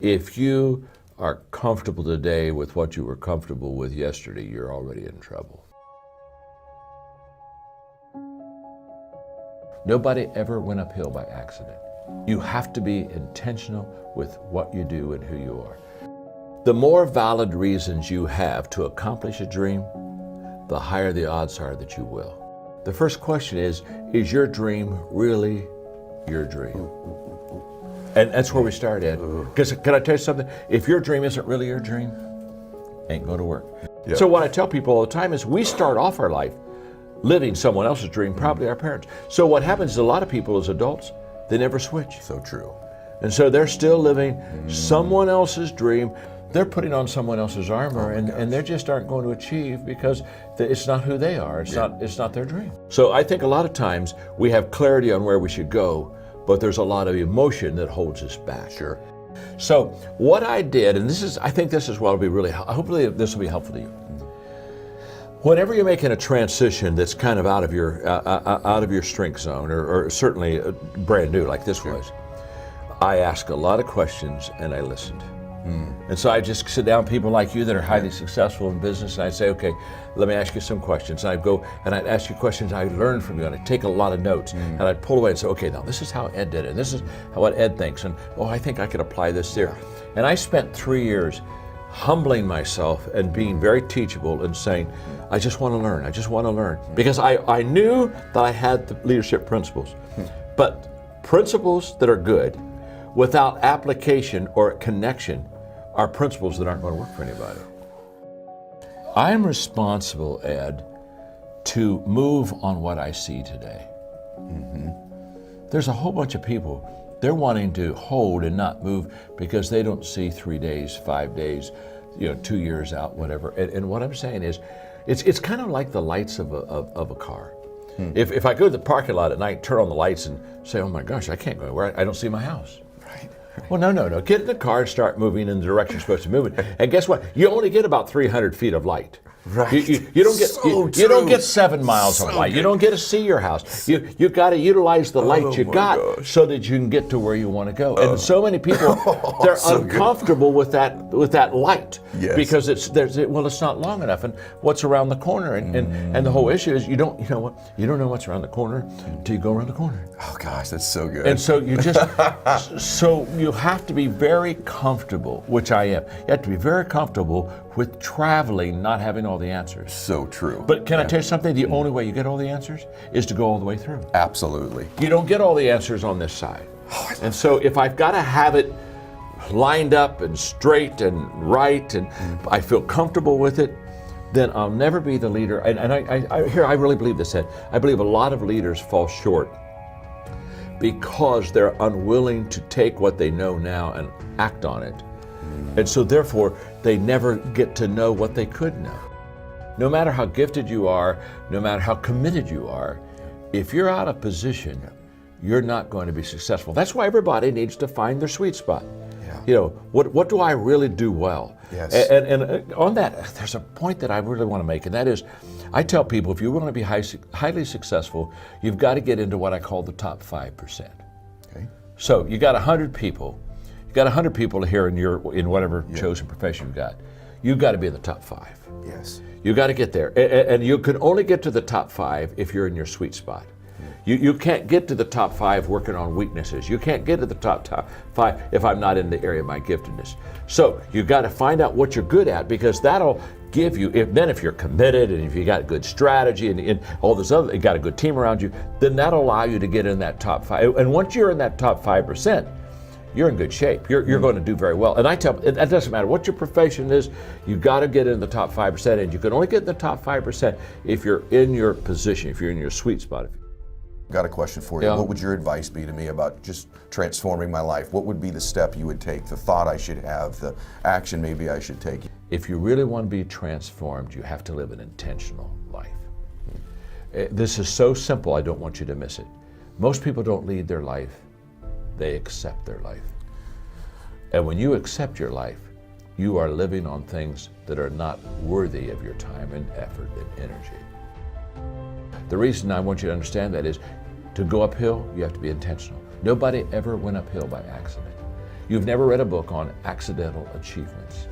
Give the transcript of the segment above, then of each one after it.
If you are comfortable today with what you were comfortable with yesterday, you're already in trouble. Nobody ever went uphill by accident. You have to be intentional with what you do and who you are. The more valid reasons you have to accomplish a dream, the higher the odds are that you will. The first question is your dream really your dream? And that's where we start, Ed. Because can I tell you something? If your dream isn't really your dream, ain't going to work. Yeah. So what I tell people all the time is we start off our life living someone else's dream, probably our parents. So what happens is a lot of people as adults, they never switch. So true. And so they're still living someone else's dream. They're putting on someone else's armor, and they just aren't going to achieve because it's not who they are. It's not their dream. So I think a lot of times we have clarity on where we should go, but there's a lot of emotion that holds us back. Sure. So what I did, and I think this is what will be really, hopefully this will be helpful to you. Whenever you're making a transition that's kind of out of your strength zone, or certainly brand new like this was, I ask a lot of questions and I listened. And so I just sit down with people like you that are highly successful in business, and I say, okay, let me ask you some questions. And I go and I'd ask you questions I learned from you, and I take a lot of notes, and I'd pull away and say, okay, now this is how Ed did it, and this is what Ed thinks, and oh, I think I could apply this there. And I spent 3 years humbling myself and being very teachable and saying, I just want to learn, I just want to learn. Because I knew that I had the leadership principles, but principles that are good without application or connection are principles that aren't going to work for anybody. I am responsible, Ed, to move on what I see today. There's a whole bunch of people, they're wanting to hold and not move because they don't see 3 days, 5 days, 2 years out, whatever. And what I'm saying is, it's kind of like the lights of a car. If I go to the parking lot at night, turn on the lights and say, oh my gosh, I can't go anywhere, I don't see my house. Well, no. Get in the car and start moving in the direction you're supposed to move in. And guess what? You only get about 300 feet of light. Right. You don't get you don't get 7 miles of light. You don't get to see your house. You got to utilize the light you got so that you can get to where you want to go. And so many people they're uncomfortable with that light because it's not long enough. And what's around the corner? And the whole issue is you don't know what's around the corner until you go around the corner. Oh gosh, that's so good. And so you just so you have to be very comfortable, which I am. You have to be very comfortable with traveling, not having all the answers. So true. But can I tell you something? The only way you get all the answers is to go all the way through. Absolutely. You don't get all the answers on this side. And so if I've got to have it lined up and straight and right, and I feel comfortable with it, then I'll never be the leader. And I really believe this, Ed. I believe a lot of leaders fall short because they're unwilling to take what they know now and act on it. And so therefore, they never get to know what they could know. No matter how gifted you are, no matter how committed you are, if you're out of position, you're not going to be successful. That's why everybody needs to find their sweet spot. What do I really do well? Yes. And on that, there's a point that I really want to make, and that is, I tell people, if you want to be highly successful, you've got to get into what I call the top 5%. Okay. So you got 100 people. You got 100 people here in whatever chosen profession you've got. You've got to be in the top 5. Yes. You got to get there, and you can only get to the top 5 if you're in your sweet spot. You can't get to the top 5 working on weaknesses. You can't get to the top 5 if I'm not in the area of my giftedness. So you got to find out what you're good at, because that'll give you, if you're committed and if you got a good strategy and all this other, you got a good team around you, then that'll allow you to get in that top 5. And once you're in that top 5%, you're in good shape. You're going to do very well. And I tell them, it doesn't matter what your profession is, you got to get in the top 5%, and you can only get in the top 5% if you're in your position, if you're in your sweet spot. Got a question for you. What would your advice be to me about just transforming my life? What would be the step you would take, the thought I should have, the action maybe I should take? If you really want to be transformed, you have to live an intentional life. This is so simple, I don't want you to miss it. Most people don't lead their life, they accept their life. And when you accept your life, you are living on things that are not worthy of your time and effort and energy. The reason I want you to understand that is, to go uphill, you have to be intentional. Nobody ever went uphill by accident. You've never read a book on accidental achievements.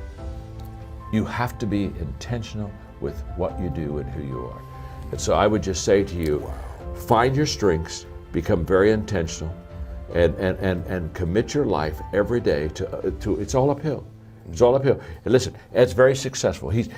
You have to be intentional with what you do and who you are. And so I would just say to you, find your strengths, become very intentional, and commit your life every day to it's all uphill. It's all uphill. And listen, Ed's very successful. He's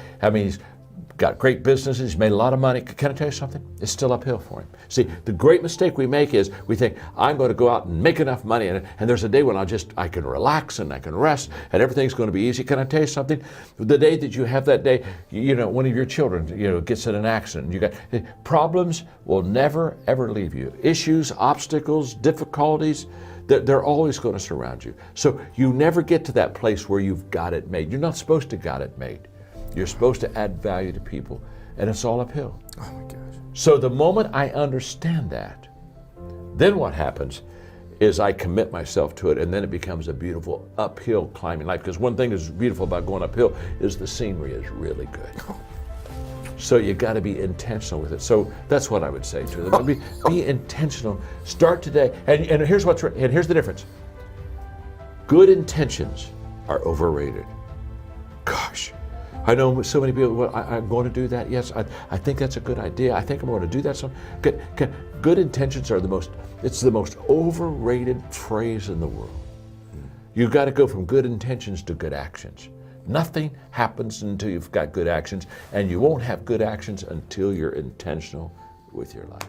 got great businesses, he's made a lot of money. Can I tell you something? It's still uphill for him. See, the great mistake we make is we think, I'm going to go out and make enough money, and there's a day when I can relax and I can rest and everything's going to be easy. Can I tell you something? The day that you have that day, one of your children, gets in an accident, problems will never, ever leave you. Issues, obstacles, difficulties, they're always going to surround you. So you never get to that place where you've got it made. You're not supposed to got it made. You're supposed to add value to people, and it's all uphill. Oh my gosh. So the moment I understand that, then what happens is I commit myself to it, and then it becomes a beautiful uphill climbing life. Because one thing that's beautiful about going uphill is the scenery is really good. So you got to be intentional with it. So that's what I would say to them. Be intentional. Start today. And here's the difference. Good intentions are overrated. Gosh. I know so many people, well, I'm going to do that. Yes, I think that's a good idea. I think I'm going to do that. Good intentions are the most overrated phrase in the world. You've got to go from good intentions to good actions. Nothing happens until you've got good actions, and you won't have good actions until you're intentional with your life.